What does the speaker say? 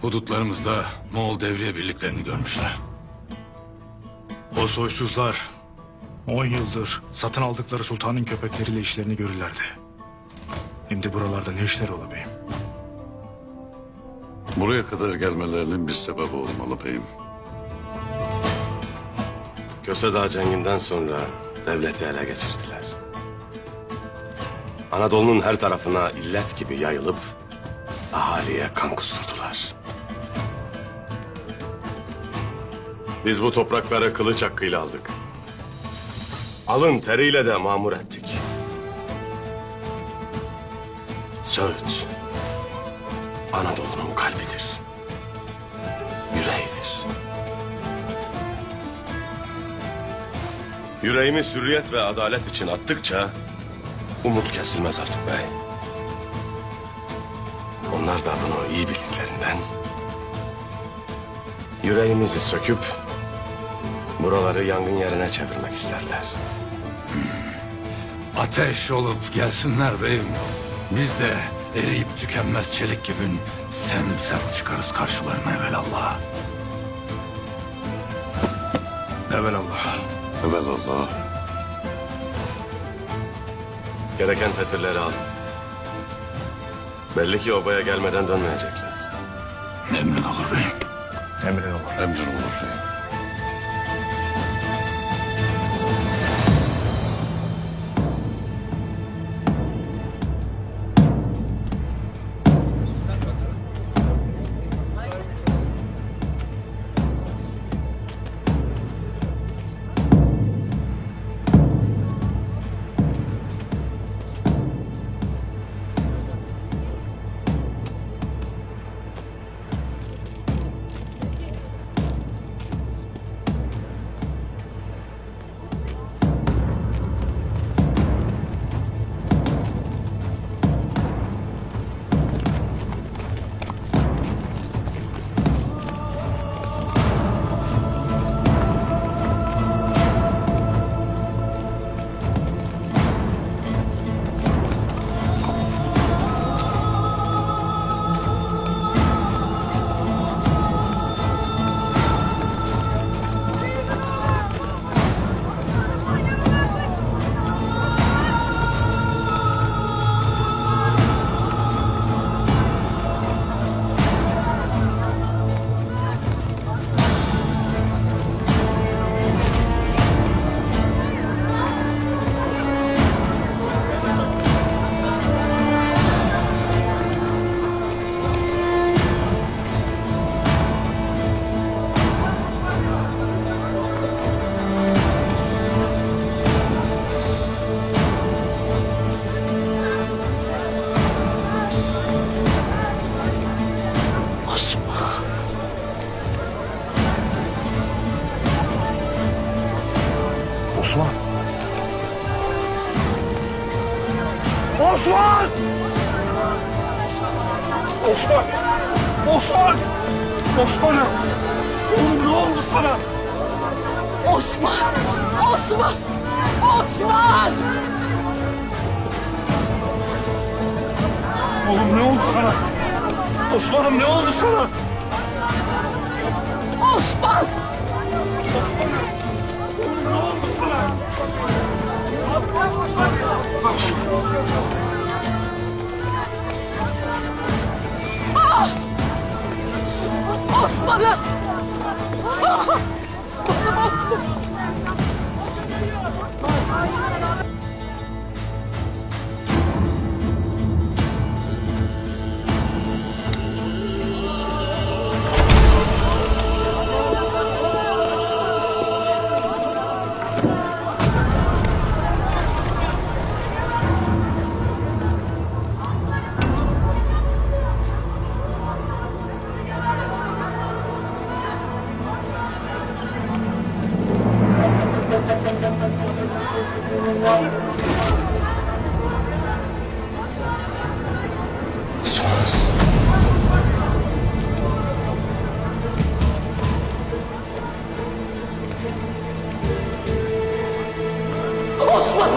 Hudutlarımızda Moğol devriye birliklerini görmüşler. O soysuzlar 10 yıldır satın aldıkları sultanın köpekleriyle işlerini görürlerdi. Şimdi buralarda ne işler ola beyim? Buraya kadar gelmelerinin bir sebebi olmalı beyim. Köse cenginden sonra devleti ele geçirdiler. Anadolu'nun her tarafına illet gibi yayılıp ahaliye kan kusturdular. Biz bu toprakları kılıç hakkıyla aldık. Alın teriyle de mamur ettik. Söğüt, Anadolu'nun kalbidir, yüreğidir. Yüreğimiz hürriyet ve adalet için attıkça umut kesilmez Artuk Bey. Onlar da bunu iyi bildiklerinden yüreğimizi söküp buraları yangın yerine çevirmek isterler. Ateş olup gelsinler beyim. Biz de eriyip tükenmez çelik gibi semsem çıkarız karşılarına evelallah. Evelallah. Evelallah. Gereken tedbirleri alın. Belli ki obaya gelmeden dönmeyecekler. Emrin olur beyim. Emrin olur. Emrin olur beyim. Osman! Osman! Osman! Osman! Osman'ım! Oğlum ne oldu sana? Osman! Osman! Osman! Oğlum ne oldu sana? Osman'ım ne oldu sana? Osman! Oğlum ne oldu sana? Osman'ım! Osman!